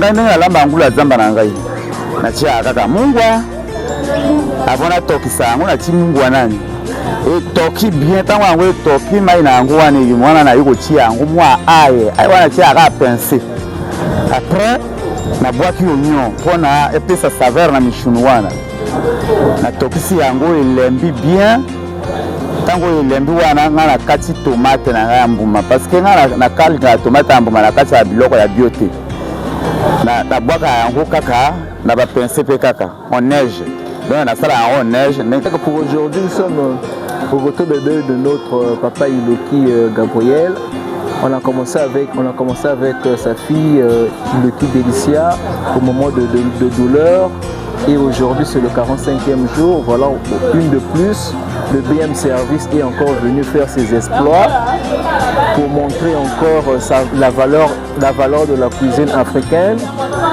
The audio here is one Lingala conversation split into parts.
ngai ndenge nalamba ngulu ya zamba na ngai natia kaka mungwa avona tokisa yango nati mungwa nani etoki bien ntango yango etoki mai na yango wana mwana na ye kotia yango mwa aye wana tia aka pince après nabwaki oignon mpona epesa saveur na mishunu wana natokisi yango elembi bien ntango elembi wana ngai nakati tomate na ngai ya mbuma parceke ngai nakalinga tomate ya mbuma na kati ya biloko ya bio te nabwaka yango kaka na bapince mpe kaka en neige donc nasala yango en neige. Pour aujourd'hui, nous sommes au retour de deuil de notre papa Iloki Gabriel. On a commencé avec sa fille Iloki Delicia au moment de douleur. Et aujourd'hui, c'est le 45e jour. Voilà, une de plus. Le BM Service est encore venu faire ses exploits pour montrer encore la valeur de la cuisine africaine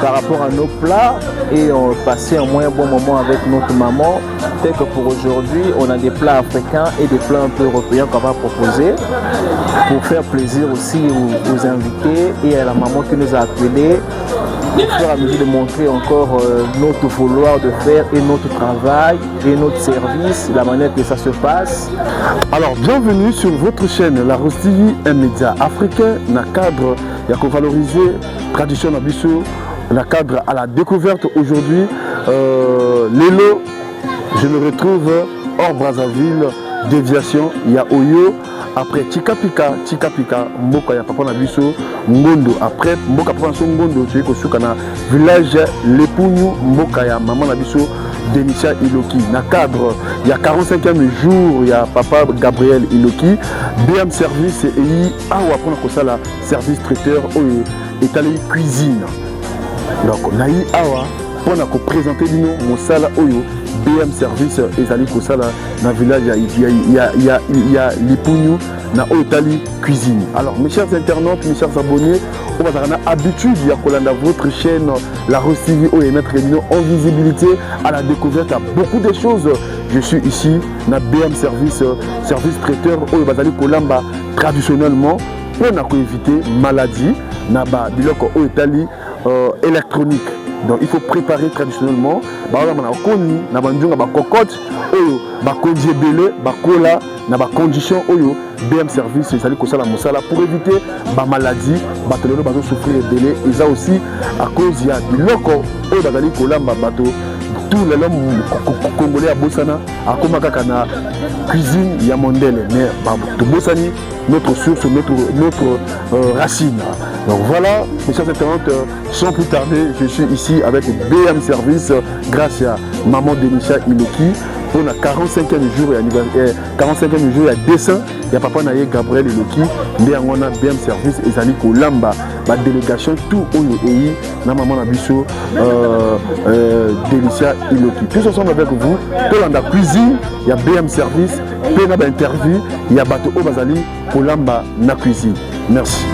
par rapport à nos plats et passer un moins bon moment avec notre maman. Tel que pour aujourd'hui, on a des plats africains et des plats un peu européens qu'on va proposer pour faire plaisir aussi aux invités et à la maman qui nous a appelés. Au fur et à mesure de montrer encore notre vouloir de faire et notre travail et notre service, la manière que ça se passe. Alors, bienvenue sur votre chaîne, la Rose TV, un média africain, dans le cadre de valoriser la tradition d'Abisso, dans le cadre à la découverte aujourd'hui. Lélo, je le retrouve hors Brazzaville, déviation, il y a Oyo. Après Tikapika, Mboka ya papa na biso Ngondo. Après Mboka papa na Ngondo, tu es kosuka na village Lepunyu, Mboka ya maman na biso Delicia Iloki. Na cadre, il y a 45e jour, il y a papa Gabriel Iloki. BM Service et awa pona kosala service traiteur oyo étalé cuisine. Donc naï awa pona ko présenter dino mosala oyo BM Service ezali kosala na village il y a Lipunyu na Otali cuisine. Alors mes chers internautes, mes chers abonnés, on va avoir l'habitude de kolanda votre chaîne La Rose TV et mettre en visibilité à la découverte à beaucoup de choses. Je suis ici na BM Service traiteur au bazali kolamba traditionnellement pour éviter maladie na ba biloko Otali électronique. Donc il faut préparer traditionnellement. On a na bandunga ba cocotte, oyo ba konji belé, ba kola, na ba condition oyo BM Service ezali kosala mosala pour éviter ba maladie, ba tolelo bazo souffrir belé et ça aussi à cause ya biloko oyo bazali kolamba bato tout les hommes congolais à Bossana à kaka na cuisine ya mondele mais to Bossani notre source notre racine. Donc voilà, mes chers internautes, sans plus tarder, je suis ici avec BM Service grâce à maman Delicia Iloki pour la 45e jour et 45e jour il y a dessin, il y a papa naye Gabriel Iloki, mais on a BM Service et Zali Kolamba, la délégation tout au pays, na maman Nabiso Delicia Iloki. Tous ensemble avec vous, pour la cuisine, il y a BM Service, pour la interview, il y a Bato Obazali Kolamba na cuisine. Merci.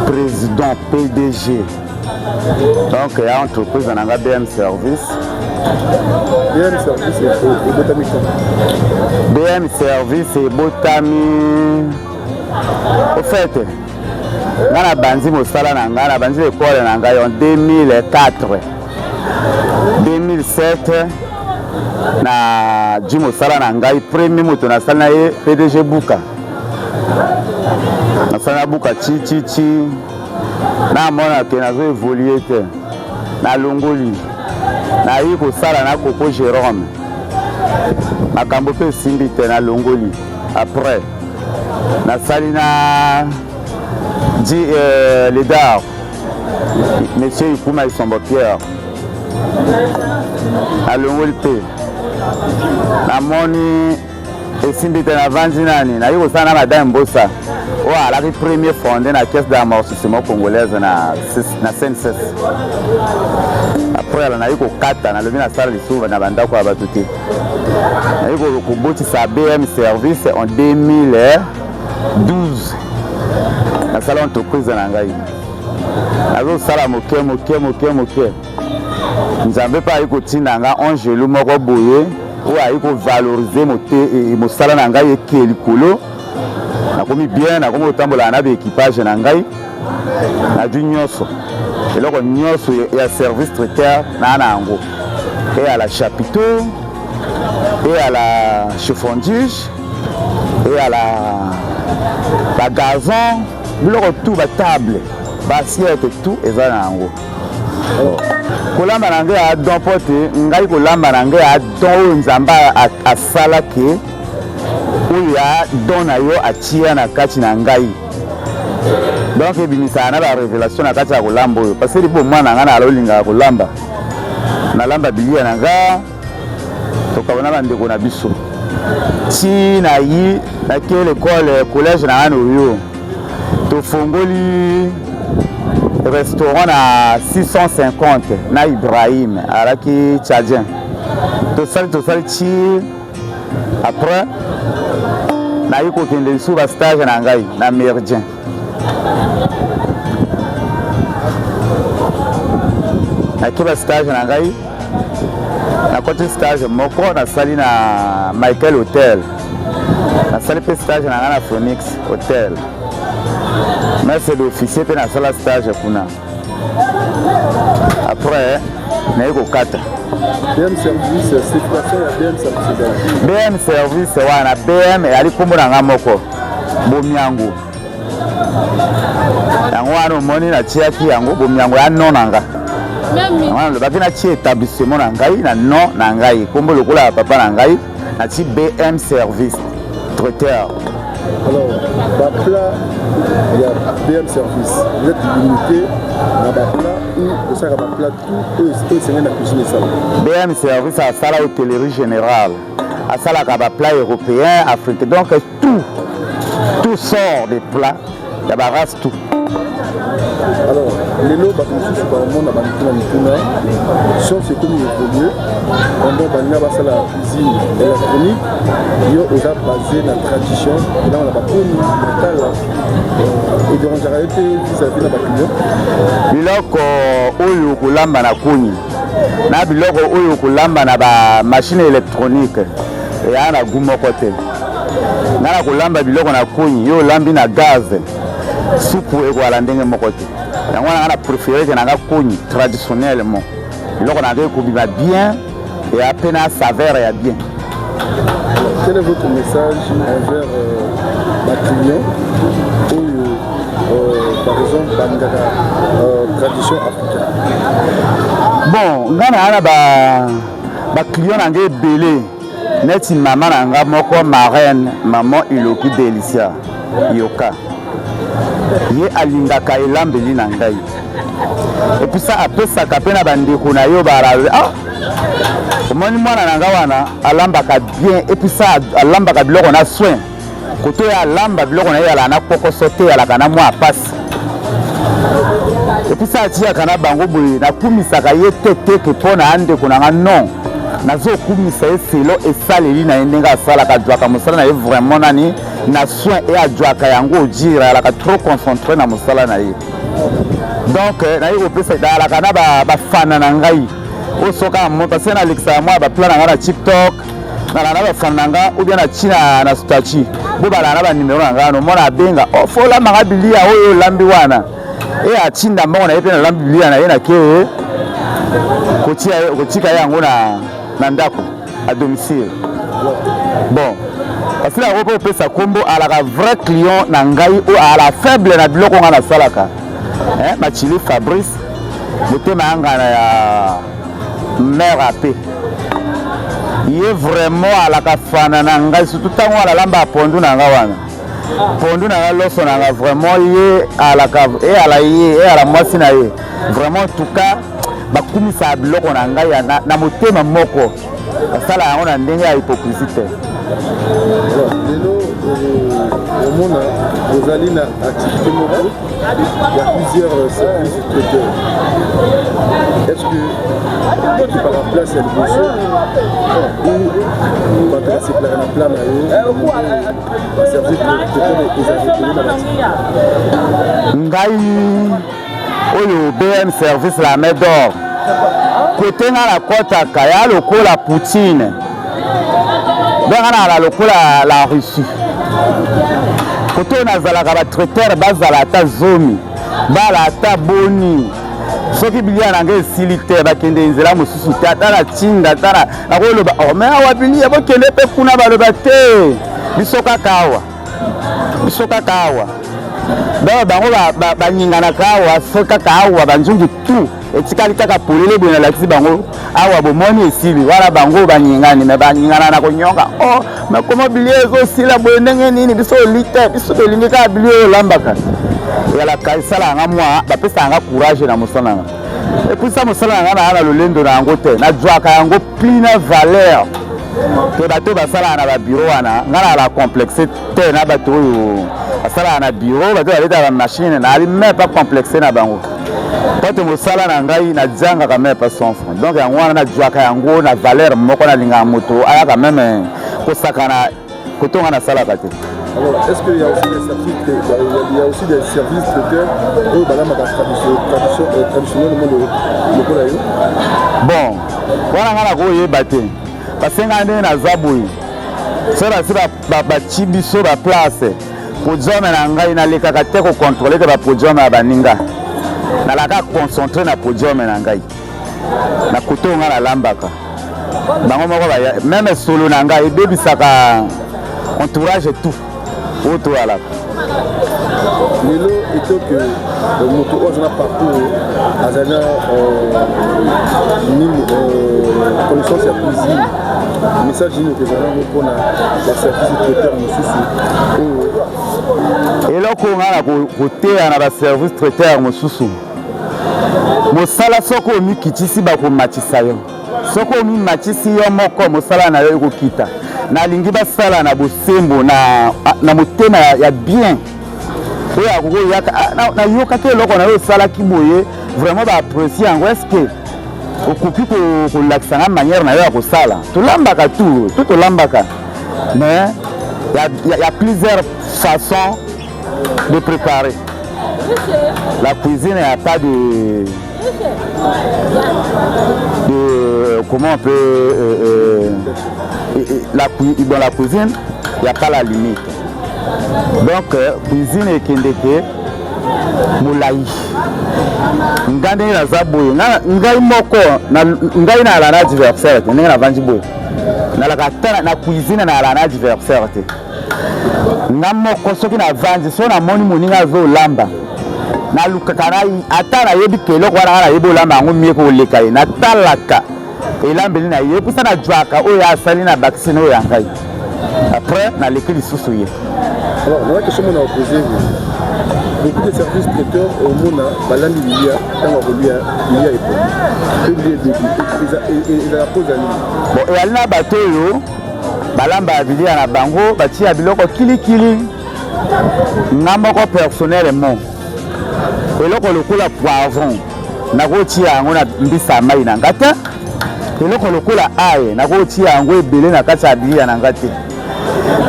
Président PDG. Donc il y a une entreprise dans la BM Service. BM Service et Botami. BM Service et Botami. Au fait, ngana banzi mosala na ngana banzi école na ngai en 2004. 2007 na ji mosala na ngai premier moto na sala na ye PDG Buka. Nasana Buka chi na mona ke nazo évoluer te na longoli na yi ko sala na Coco Jérôme makambo pe simbi te na longoli après na sali na les dards monsieur Ikuma Isombo Pierre na longoli pe na moni esimbi te na vandi nani na yi ko sala na madame Mbosa o alaki premier fondé na caisse d'amortissement congolaise na CNCS. Après na yi ko kata na lobi na sala lisuba na bandako ya bato te na yi ko kobotisa BM Service en 2012 na sala entreprise na ngai nazosala moke nzambe mpe ayi kotinda nga angelu moko boye oyo ayi kovalorize mosala na ngai eke likolo nakomi bien nakomi kotambola na baéquipage na ngai nazwi nyonso eloko nyonso ya service traiteur na yango et à la chapiteau et à la chiffondage et à la gazon biloko tout batable basiete tout eza na yango kolamba na ngai ya don po te ngai kolamba na ngai ya don oyo nzambe asala ke oyo ya don na yo atia na kati na ngai donc ebimisaka na barévélation na kati ya kolamba oyo parce que lipo mwana na ngai na alolingaka kolamba nalamba bilia na nga tokabona bandeko na biso ti na yi nake l'école collège na ngana oyo tofongoli restaurant na 650 na Ibrahim alaki tchadien tosali ti après na yi kokende lisu bastage na ngai na Méridien naki bastage na ngai nakoti stage moko nasali na Michael Hotel nasali mpe stage na ngai na Phoenix Hotel merci d'officier mpe nasala stage kuna après nayi kokata BM Service circulation ya BM Service BM Service wana BM ali kombo na nga moko Bomyangu yango wana omoni natiaki yango Bomyangu ya non na nga wana lobaki natie établissement na ngai na non na ngai kombo lokola ya papa na ngai natie BM Service traiteur. Alors, le plat, il y a BM Service. Vous êtes limité dans le plat ou ça va plat tout et c'est la cuisine ça. BM Service à la hôtellerie générale, à la plat européen, africain. Donc tout sort des plats, il y a race tout. Alors, les lots, par exemple, c'est pas le monde à Banituna, sauf c'est comme il évolue. Pendant Banina, c'est la cuisine électronique, il y a basé la tradition, et là on a pas pour nous, et donc j'aurais été vis-à-vis de la client. Biloko oyo kulamba na kuni, na biloko oyo kulamba na ba machine électronique, et ana gumo kote. Na kulamba biloko na kuni, yo lambi na gaz. Soupe ekwala ndenge moko te yango wana préféré que nanga koni traditionnellement biloko nanga ekobima bien et à peine à saveur ya bien. Quel est votre message envers la client par exemple bangaka tradition africaine? Bon ngana ana ba client nanga ebele neti mama nanga moko marraine maman Iloki Delicia Yoka ye alingaka elambeli na ngai et puis ça apesaka mpe na bandeko na yo barawe omoni mwana na nga wana alambaka bien et puis ça alambaka biloko na soin koto ya alamba biloko na ye alaka na kokoso te alaka na mwa apasi et puis ça atiaka na bango boye nakumisaka ye te teke mpo na andeko na nga non nazokumisa ye selo esaleli na ye ndenge asalaka ajwaka mosala na ye vraiment nani na soin et adjouaka yango ojira alaka trop concentré na mosala na ye donc naye kopesa alaka na bafana na ngai oyo soka mo parce que nalekisaka mwa baplan na ngai na TikTok nalaka na bafana na nga ou bien na ntina na statut bo balaka na banimero na ngai nomona abenga fo olambanga bilia oyo olambi wana e atinda mbongo na ye mpe nalambi bilia na ye nake kotika ye yango na ndako à domicile. Bon parce que la robe pesa kombo à la vrai client na ngai ou à la faible na biloko nga na salaka Machili Fabrice motema yangana ya mère AP il est vraiment alaka fana na ngai surtout tango ala lamba pondu na nga wana pondu na nga loso na nga vraiment ye alaka ala mwasi na ye vraiment en tout cas bakumisa biloko na ngai na motema moko basala yango na ndenge ya hypocrisie. Au vous allez dans l'activité mobile, il y a plusieurs services traiteurs. Est-ce que tu vas remplacer le monsieur ou tu vas te placer dans plan service traiteur des agriculteurs? Oyo BM service la main d'or. Côté na la kota kaya lokola Poutine. Bengana la lokola la Russie. Côté on a zalaka ba traiteur bazala ta zomi. Bala ta boni. Soki bilia na nge silite ba kende nzela mosusu ta na tinda ta na ko ba o me awa bilia bo kende pe kuna ba loba te. Bisoka kawa. Ba bango ba nyingana kawa soka kawa banjungi tu etikali taka polele bwana lakisi bango awa bomoni esili wala bango banyingani me banyingana na konyonga me koma biliezo sila bwendenge nini biso lite biso belingika bilio lambaka yala kaisala nga mwa bapesa nga courage na musala nga et puis ça musala nga na lolendo na ngo te na jwaka yango plina valeur ke bato basala na ba bureau wana nga la complexe te na bato asala na bureau bato baleta ba machine na ali même pas complexé na bango quand mosala na ngai na janga quand même pas son franc donc yango wana na jwaka yango na valeur moko na linga moto aya quand même ko sakana ko tonga na sala kate. Alors est-ce qu'il y a aussi des services il y a aussi des services traiteurs au balama traditionnel le kola yo bon wana ngana ko yeba te parce que ngande na zaboyi sera ba chibiso ba place podium na ngai na lekaka te ko contrôler que ba podium ya baninga na la ka concentrer na podium na ngai na kutonga na lambaka bango moko ba même solo na ngai bebisaka entourage tout auto ala lelo eto que moto ozana partout azana mille connaissance ya cuisine message ni que zana ko na la service traiteur mosusu eloko ngala koteya na ba service traiteur mosusu mosala soko omikitisi bakomatisa yo soko omimatisi yo moko mosala na yo ekokita nalingi basala na bosembo na motema ya bien oyo akokoyaka nayoka te eloko na yo osalaki boye vraiment baapprécie yango estce okoki kolakisa nga manière na yo ya kosala tolambaka tout tolambaka mais il y a plusieurs façons de préparer la cuisine. Il n'y a pas de comment on peut dans la cuisine il n'y a pas la limite donc cuisine et kendeke moulaï ngande na zaboye ngai moko ngai na la adversaire ndenge na vandi boye na la katana na cuisine na la adversaire te nga moko soki na vandi so na moni moninga zo lamba na lukaka na ata na yebi keloko wana na yebi olamba yango mie ko leka ye na talaka elambeli na ye pusa na jwaka oyo asali na vaccine oyo ya ngai après na leki lisusu ye. Alors on a question on a posé beaucoup de services traiteurs au monde balandi bilia tango kolia bilia et la pose ani bon et alina bato yo balamba bilia na bango batia biloko kilikili nga moko personnellement eloko lokola poivron nakotia yango na mbisa mai na ngata eloko lokola aye nakotia yango ebele na kati ya bilia na ngate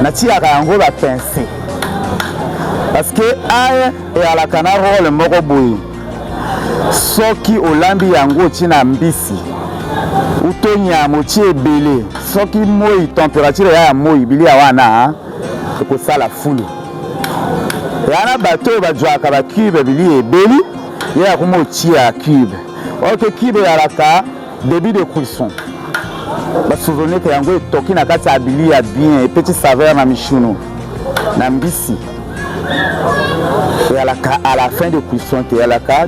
natiaka yango ba pince parce que aye eyalaka na role moko boye soki olambi yango tina mbisi utonyama otie ebele soki moi température ya moi bilia wana ekosala fulu yana bato bajwaka ba cube bili ebeli ya kuma otia cube ok cube yalaka début de cuisson ba souvenir que yango etoki na kati ya bili ya bien petit saveur na mishuno na mbisi Et à la fin de cuisson,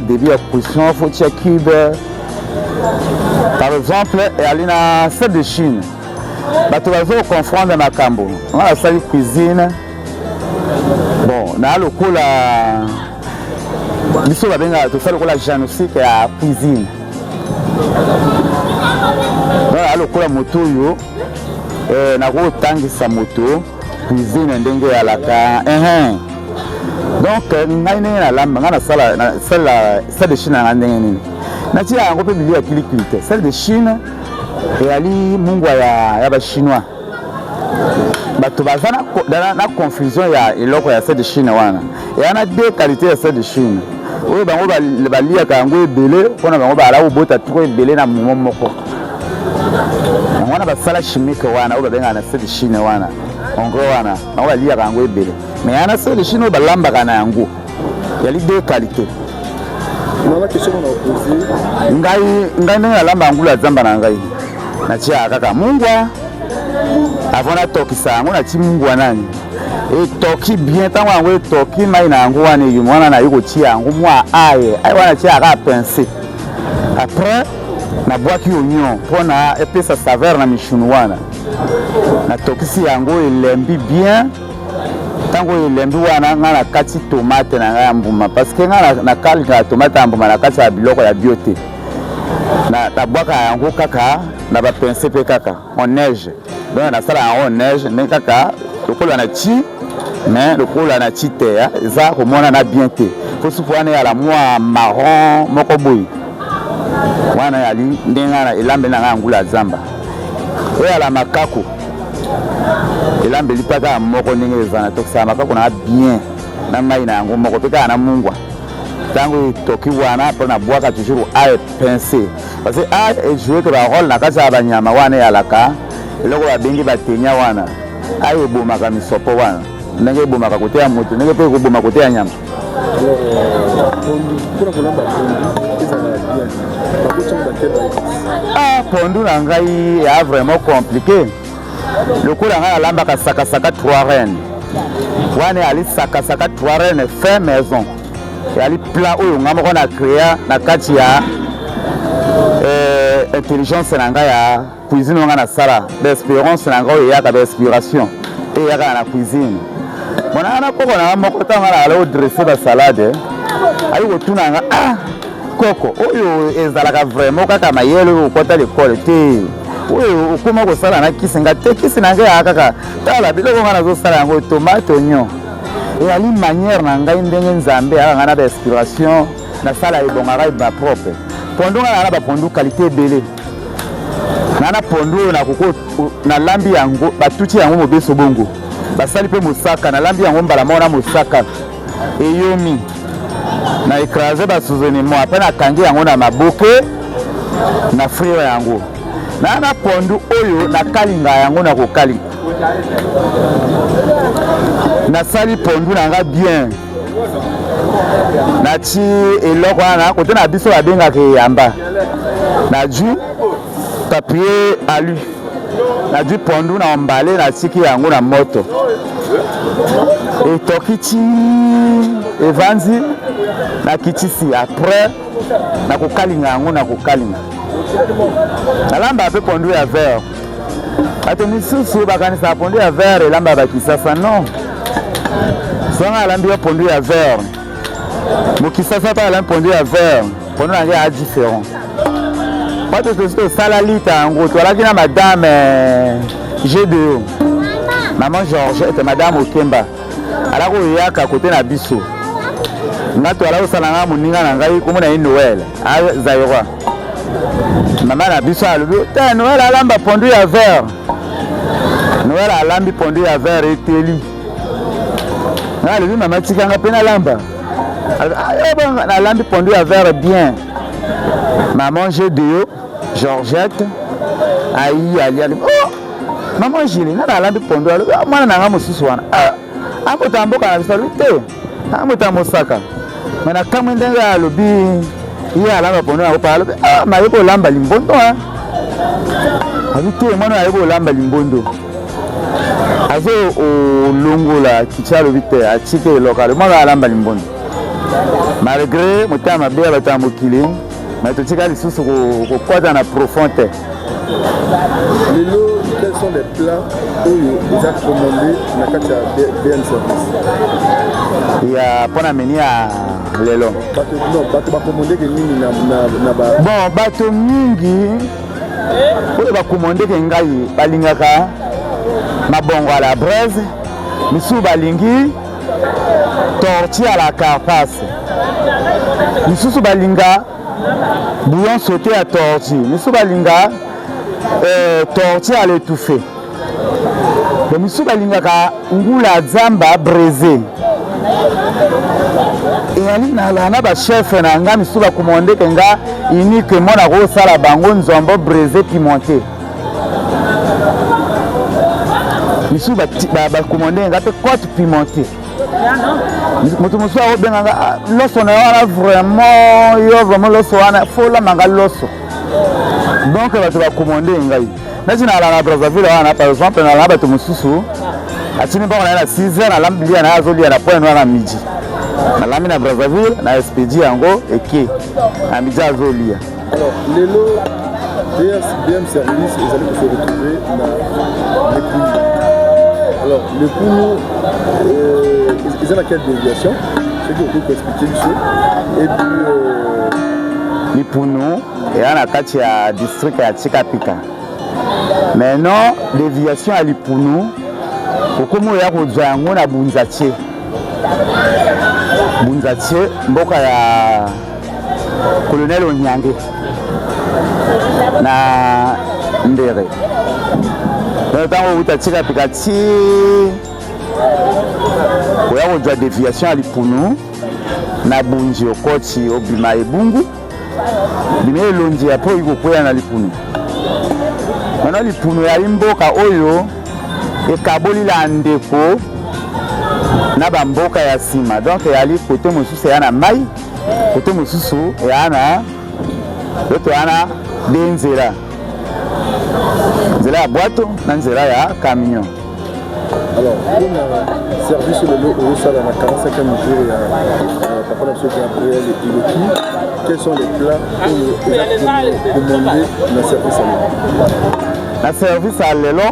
début de cuisson, il faut tirer cube. Par exemple, il y a une sel de Chine. Tu vas confondre ma cambo. On a la salle de cuisine. Bon, on a le coup là. L'histoire va bien, tout ça, le coup là, Janussi qui est à cuisine. On a le coup la moto, yo. On a le tangi sa moto. Cuisine, ndenge à la ca. Donc, on a la salle de Chine. Nati ya ngope bilia kili kulite. Celle de Chine et ali mungwa ya ba chinois. Bato bazana na confusion ya eloko ya celle de Chine wana. Et ana deux qualités ya celle de Chine. Oyo bango ba lia ka ngo ebele, pona bango ba ala obota trop ebele na momo moko. Wana ba sala chimique wana, oyo benga na celle de Chine wana. Ongo wana, bango ba lia ka ngo ebele. Mais ana celle de Chine ba lamba kana yango. Il y a les deux qualités. La question qu'on a posée. Ngai ndenge alamba ngula zamba na ngai. Na tia kaka mungwa. Avona tokisa yango na ti mungwa nani. E toki bien tango yango toki mai na yango wana yu mwana na yuko tia yango mwa aye. Ai wana tia aka pincer. Après na boaki oignon pona epesa saveur na mishunu wana. Na tokisi yango elembi bien. Tango elembi wana nga na kati tomate na nga mbuma parce que nga na kalika tomate ya mbuma na kati ya biloko ya beauté na tabwaka yango kaka na ba pince pe kaka en neige donc na sala en neige mais kaka lokola na ti mais lokola na ti te za ko mona na bien te ko supwana ya la moi marron moko boy wana ya li ndenga na elambe na nga ngula zamba o ya la makako elambeli paka moko ndenge ezana tokisa makako na bien na mai na yango moko peka na mungwa tango toki wana pona boaka toujours à pincer parce que a jouer que la rôle na kasa ya banyama wana ya laka eloko babengi batenya wana ayo ebomaka misopo wana ndenge ebomaka kote ya moto ndenge pe koboma kote ya nyama. Pondu na ngai ya vraiment compliqué. Le coup là lamba ka saka 3 reines. Wane ali saka 3 reines fait maison. Et ali plat oyo ngamo na créer na kati ya intelligence na nga ya cuisine nga na sala d'espérance na nga oyo ya ka d'inspiration et ya na cuisine. Mona na poko na moko tanga na ala dresser ba salade. Ayi ko tuna nga koko oyo ezalaka vraiment kaka mayelo ko ta l'école te. Oyo okoma ko sala na kisinga te kisinga ya kaka tala biloko ngana zo sala yango tomate oignon. Et ali manière na ngai ndenge nzambe ala ngana d'inspiration na sala ebongaka ba propre. Pondo ngana ba pondo qualité belé. Nana pondo na koko na lambi yango batuti yango mobeso bongo. Basali pe mosaka na lambi yango mbala mona mosaka. Eyomi na écraser ba souvenir après na kangi yango na maboke na frire yango. Na pondu oyo na kalinga yango na kokali. Na sali pondu na nga bien. Na ti eloko wana kote na biso babenga ke yamba. Na ju papier alu. Na ju pondu na emballé na tiki yango na moto. Et tokiti evanzi na kitisi après na kokalinga yango na kokalinga. Alamba pe pondu ya verre. Bato misusu bakanisa pondu ya verre elamba bakisasa non. Songa alambi ya pondu ya verre. Mokisasa pa alambi pondu ya verre. Pondu na ngai a différent. Bato tosi sala lita yango toalaki na madame G2. Maman Georgette, madame Okemba. Alako yaka kote na biso. Ngato alako sala nga moninga na ngai komona ni Noël. Zairwa. Maman na biso alobi te Noël alamba pondu ya verre. Noël alambi pondu ya verre eteli. Na alobi maman tikanga pe na lamba. Ayo na alambi pondu ya verre bien. Maman G2 Georgette ayi ali. Oh maman Gilles na alambi pondu alobi mwana na nga mosusu wana. Amota mboka na biso te. Amota mosaka. Mana kamwe ndenge alobi il y a la pondu na parle ma yebo lamba limbondo ha habite mwana yebo lamba limbondo azo olongola kichalo vite achike local mwana alamba limbondo malgré motama mabe bato ya mokili mais totika lisusu kokwata na profond. Lelo, quels sont les plats où ils ont commandé dans le BM Service? Il y a pas menu à lelo. Non, bato ba commandé que nini na ba. Bon, bato mingi oyo ba commandé que ngai balingaka mabongo à la braise, misu balingi tortilla à la carpasse. Misu balinga bouillon sauté à tortille. Misu balinga tortilla à l'étouffée. Le misu balingaka ngula zamba braisé. Et ali na ba chef na nga misu ba commandé que nga unique mona ko sala bango nzombo braisé pimenté. Misu ba commandé nga pe côte pimentée. Mutu musu a benga loso na wana vraiment loso wana fola manga loso. Donc bato ba commandé ngai. Nasi na la Brazzaville wana par exemple na la bato mususu atini ba na 6h na lambilia na azolia na point na midi. Na lami na Brazzaville na expédie yango eke na midi azolia. Alors lelo BM Service ils allaient se retrouver dans les Pounou. Alors le Pounou ils ont quelle déviation? C'est que vous pouvez expliquer monsieur. Et puis les Pounou et à la kati ya district ya Tchikapika. Maintenant déviation à Lipounou okomo ya kozwa yango na Bunzatie. Bunzatie mboka ya colonel Onyange na Ndere. Ntango utatika pikati oya kozwa déviation à Lipounou na Bunji okoti obima ebungu bima elongi apo ikokwea na Lipounou. Maintenant Lipounou ya mboka oyo ekabolila ndeko na bamboka ya sima. Donc yali côté mosusu ya na mai, côté mosusu ya na yoto yana denzera. Nzela ya boato na nzela ya camion. Alors, pour le service de l'eau au Sala, dans la 45e jour, il y a Papa Monsieur Gabriel et Iloki. Quels sont les plats pour commander le service à l'eau? Le service à l'eau,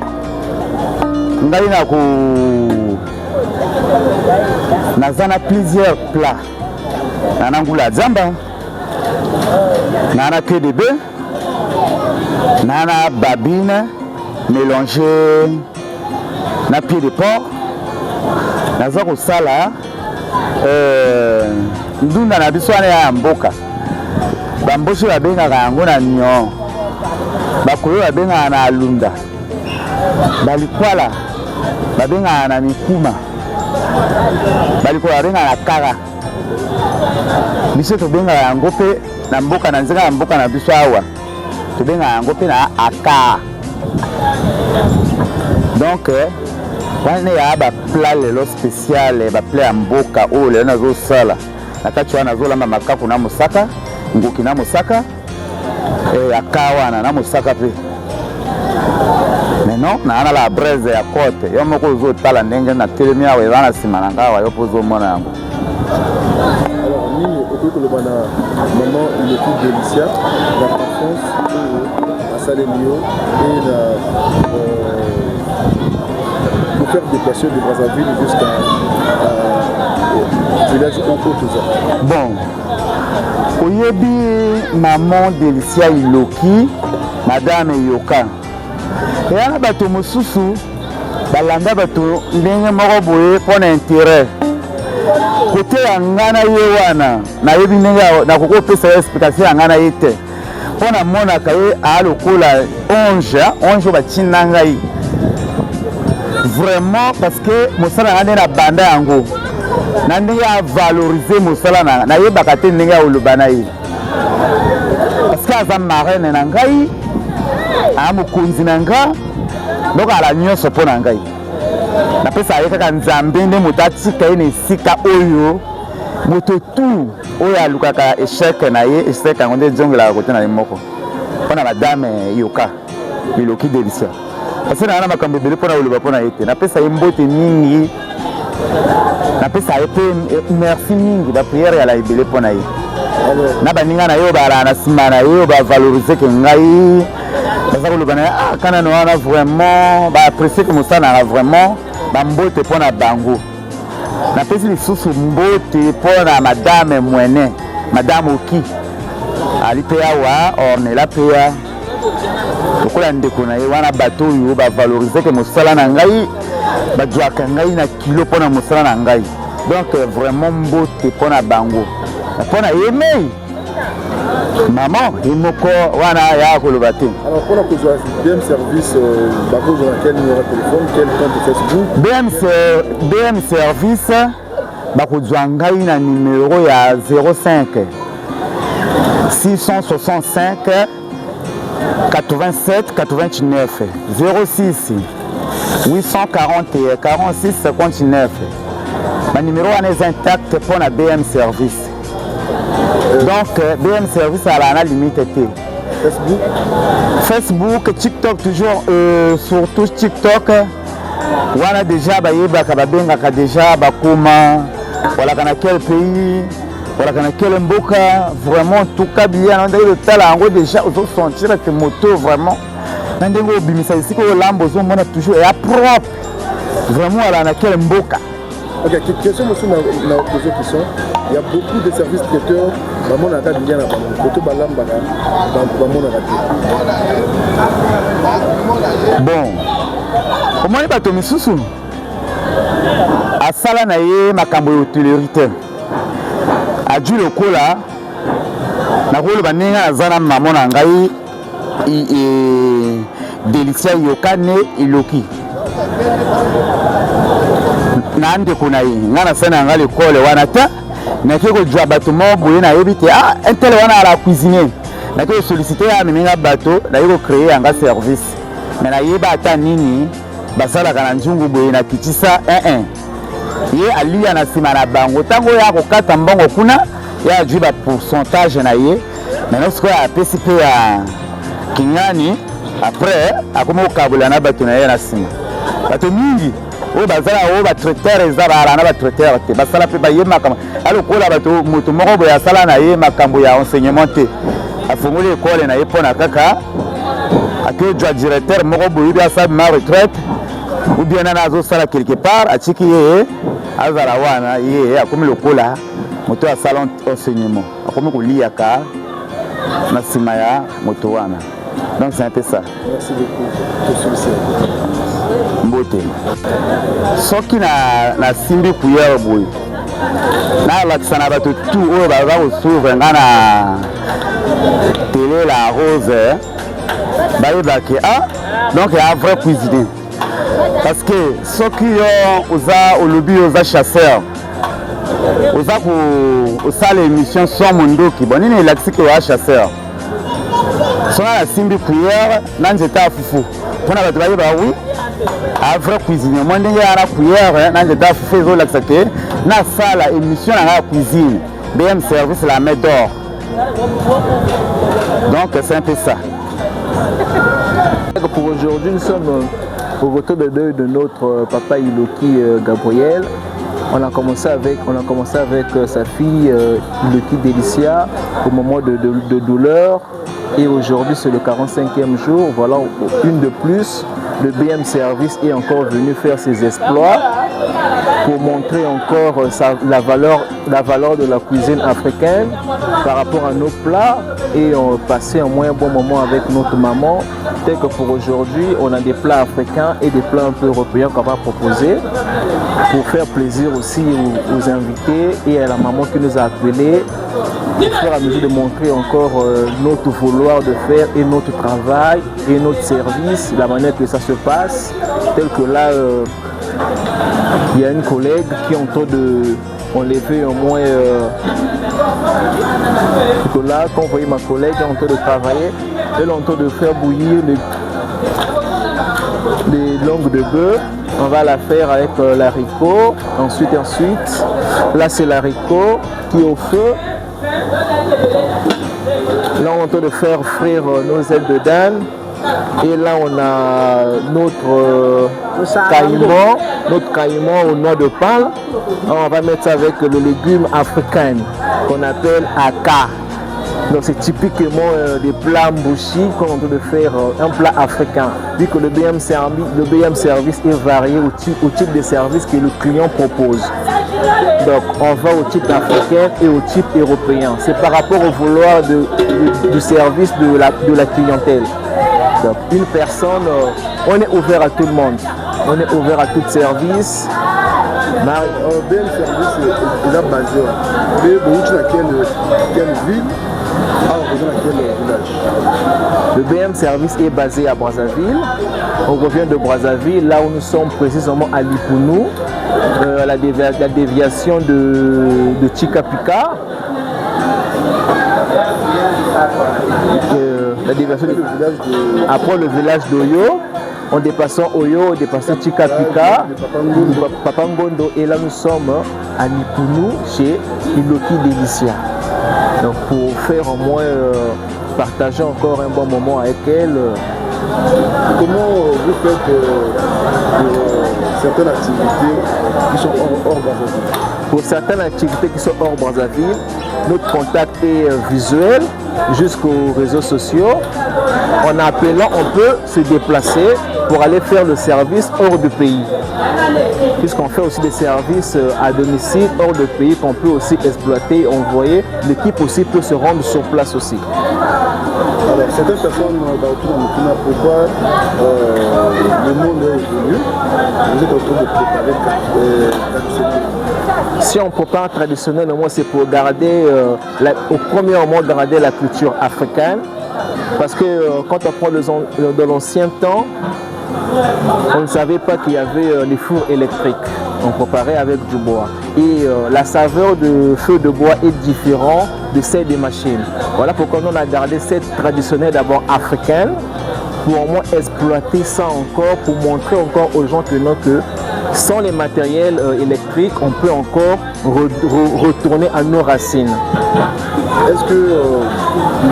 nous avons plusieurs plats. Nous avons la zamba, nous avons queue de bœuf, nous avons babine mélangée. Na pied de porc naza kosala ndunda na biso wana ya mboka bamboshi babengaka yango na nyon bakoyo babengaka na alunda balikwala babengaka na mikuma balikola babengaka na kara biso tobengaka yango mpe na mboka na nzela ya mboka na biso awa tobengaka yango mpe na aka. Donc wana ya ba plat lelo spécial ba plat ya mboka oyo lelo nazo sala nakati wana nazolamba makaku na mosaka ngoki na mosaka akawana na mosaka pe. Maintenant na la braise ya côte yo moko ozotala ndenge na telemi awa wana sima na ngawa yo pozo mona yango. Alors nini okoko na maman il est tout délicia la France à Salemio et la pour faire déplacer de Brazzaville jusqu'à village Okotoza. Bon, oyebi maman Delicia Iloki, madame Yoka. Et à la bateau mosusu, balanda bateau ndenge moko boye pour intérêt. Côté angana yewana, na yebi ndenge na koko pesa explication angana yete. Pona mona kaye a lokola 11 batina ngai. Vraiment parce que mosala ngane na banda yango na ndenge ya valoriser mosala na yebaka te ndenge ya olobana ye parce que aza marraine na ngai a mokonzi na nga donc ala nyonso mpo na ngai napesa ye kaka nzambe nde moto atika ye na esika oyo moto tu oyo alukaka échec na ye échec yango nde ezongelaka kote na ye moko mpona madame Yoka Iloki Delicia. parce que na makambo ebele mpona koloba mpona ye te napesa ye mbote mingi napesa ye mpe merci mingi bapriere yala ebele mpona ye na baninga na ye oyo balaa na nsima na ye oyo bavalorize ke ngai baza koloba na ye kanano wana vraiment baapprécie ke mosala nanga vraiment bambote mpona bango napesi lisusu mbote mpona madame mwene madame oki ali mpe awa ornela mpe ya lokola ndeko na ye wana bato oyo bavalorize ke mosala na ngai bazwaka ngai na kilo mpona mosala na ngai donc vraiment mbote mpona bango mpona ye mei maman ye moko wana ya koloba te. Alors mpona kozwa BM service bakozwa na quel numéro de téléphone, quel compte Facebook? BM service bakozwa ngai na numéro ya 05 665 87 89 06 841 46 59. Ma numéro est intact pour la BM Service. Donc, BM Service à la limite. Facebook, TikTok, toujours, surtout TikTok. On a déjà déjà voilà dans quel pays, voilà dans quel mboka, vraiment tout cas bien, on a le talent déjà aux autres sentir que moto vraiment. On a ici que l'ambo toujours est propre, vraiment à la quel mboka. Ok, question aussi dans la question. Il y a beaucoup de services traiteurs dans mon attaque bien avant. Bon, comment est bateau misusu? À sala na ye makambo utilité. A dû le cola. Na rôle baninga azana maman na ngai et Delicia Yokane Iloki. Nande kuna ye ngana sana ngale kole wana ta na kiko jwa bato mo boye na yebite intel wana ala cuisiner na kiko solliciter ya minga bato na yiko créer anga service mais na yeba ata nini basala kana njungu boye na kitisa ye alia na sima na bango tango ya kokata mbongo kuna ya jwa pourcentage na ye mais nosko ya PCP ya kinyani après akoma okabula na bato na ye na sima bato mingi o bazala o ba traiteur ezaba na ba traiteur te basala pe ba yema kama alokola bato moto moko boya sala na ye makambo ya enseignement te afungoli école na ye pona kaka akyo jwa directeur moko boyi ya sa ma retraite ou bien na azo sala quelque part atiki ye azala wana ye akomi lokola moto ya salon enseignement akomi koliaka na sima ya moto wana. Donc c'est un peu ça. Merci beaucoup. Mbote. Soki na simbi kuyero boy. Na lakisa na bato tout oyo baza kosuivre nga na télé la rose. Bayebaki donc il y a un vrai cuisinier. Parce que soki yo oza olobi oza chasseur. Oza ko osala émission sans mondoki. Bon nini elakisi ke oza chasseur. Sona la simbi cuillère nanzeta fufu pona bato bayeba oui un vrai cuisinier moi ndenge ya cuillère nanzeta fufu ezolakisa te na sala émission na cuisine BM Service la main d'or. Donc c'est un peu ça. Pour aujourd'hui nous sommes au retour de deuil de notre papa Iloki Gabriel. On a commencé avec sa fille Iloki Delicia au moment de douleur. Et aujourd'hui c'est le 45e jour, voilà une de plus, le BM Service est encore venu faire ses exploits pour montrer encore la valeur de la cuisine africaine par rapport à nos plats et on passait un moins bon moment avec notre maman. Tel que pour aujourd'hui, on a des plats africains et des plats un peu européens qu'on va proposer pour faire plaisir aussi aux invités et à la maman qui nous a appelés. Au fur et à mesure de montrer encore notre vouloir de faire et notre travail et notre service, la manière que ça se passe, tel que là, il y a une collègue qui est en train de enlever au moins, là, quand vous voyez ma collègue est en train de travailler, elle est en train de faire bouillir les langues de bœuf. On va la faire avec l'haricot, ensuite, là c'est l'haricot qui est au feu. Là on est en train de faire frire nos ailes de dinde Et là, on a notre caïman au noix de palme. On va mettre ça avec le légume africain qu'on appelle aka. Donc c'est typiquement des plats mbouchi qu'on est en train de faire un plat africain. Vu que le BM service est varié au type de service que le client propose. Donc on va au type africain et au type européen. C'est par rapport au vouloir du service de la clientèle. Donc une personne, on est ouvert à tout le monde. On est ouvert à tout service. BM service est basé dans quelle ville? Le BM service est basé à Brazzaville. On revient de Brazzaville, là où nous sommes précisément à Lipounou, la déviation de Chikapika. Après le village d'Oyo, en dépassant Oyo, en dépassant Chikapika, Papangondo, et là nous sommes à Lipounou chez Iloki Delicia. Donc pour faire au moins partager encore un bon moment avec elle. Comment vous faites certaines activités qui sont hors Brazzaville? Pour certaines activités qui sont hors Brazzaville, notre contact est visuel jusqu'aux réseaux sociaux. En appelant, on peut se déplacer pour aller faire le service hors du pays. Puisqu'on fait aussi des services à domicile hors du pays qu'on peut aussi exploiter, envoyer. L'équipe aussi peut se rendre sur place aussi. Alors, certaines personnes pourquoi le monde est évolué, vous êtes en train de préparer traditionnel. Si on prépare traditionnellement, c'est pour garder, au premier moment, garder la culture africaine. Parce que quand on prend de l'ancien temps, on ne savait pas qu'il y avait les fours électriques. On préparait avec du bois. Et la saveur de feu de bois est différente de celle des machines. Voilà pourquoi on a gardé cette traditionnelle d'abord africaine, pour au moins exploiter ça encore, pour montrer encore aux gens que sans les matériels électriques, on peut encore retourner à nos racines. Est-ce que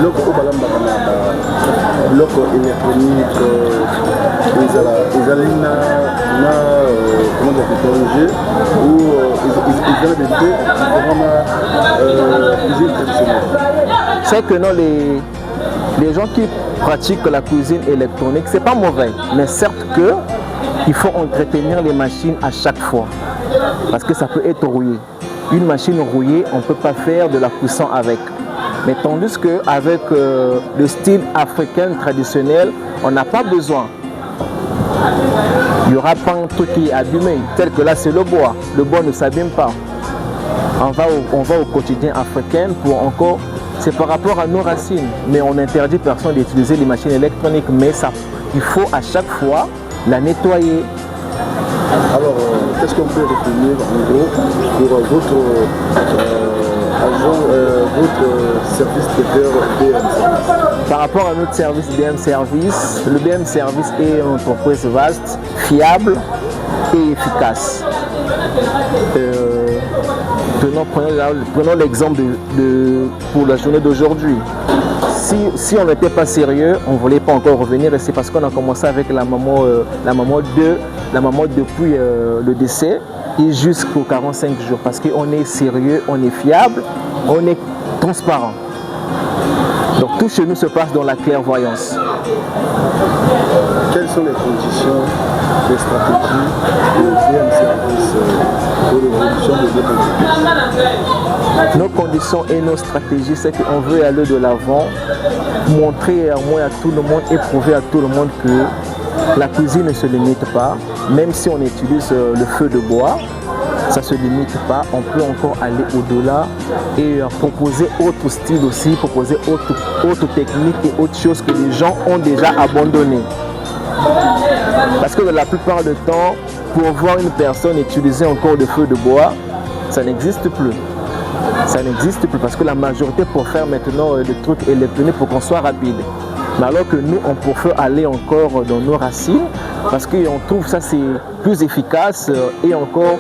l'oco électronique, les alina, comment on peut corriger, ou ils ont des cuisine traditionnelle? C'est que non, les gens qui pratiquent la cuisine électronique, c'est pas mauvais, mais certes que il faut entretenir les machines à chaque fois, parce que ça peut être rouillé. Une machine rouillée, on ne peut pas faire de la cuisson avec. Mais tandis qu'avec le style africain traditionnel, on n'a pas besoin. Il n'y aura pas un truc qui est abîmé, tel que là c'est le bois. Le bois ne s'abîme pas. On va au quotidien africain pour encore... C'est par rapport à nos racines, mais on interdit personne d'utiliser les machines électroniques. Mais ça, il faut à chaque fois la nettoyer. Alors, qu'est-ce qu'on peut retenir en gros pour votre service de BM Service? Par rapport à notre service BM Service, le BM Service est une entreprise vaste, fiable et efficace. Prenons l'exemple pour la journée d'aujourd'hui. Si on n'était pas sérieux, on ne voulait pas encore revenir, et c'est parce qu'on a commencé avec la maman depuis le décès et jusqu'aux 45 jours. Parce qu'on est sérieux, on est fiable, on est transparent. Donc tout chez nous se passe dans la clairvoyance. Quelles sont les conditions, les stratégies de BM Service pour l'évolution de notre entreprise? Nos conditions et nos stratégies, c'est qu'on veut aller de l'avant, montrer au moins à tout le monde et prouver à tout le monde que la cuisine ne se limite pas. Même si on utilise le feu de bois, ça ne se limite pas. On peut encore aller au-delà et proposer autre style aussi, proposer autre technique et autre chose que les gens ont déjà abandonné. Parce que la plupart du temps, pour voir une personne utiliser encore le feu de bois, ça n'existe plus. Ça n'existe plus parce que la majorité préfère maintenant des trucs électroniques pour qu'on soit rapide. Mais alors que nous, on préfère aller encore dans nos racines parce qu'on trouve ça c'est plus efficace et encore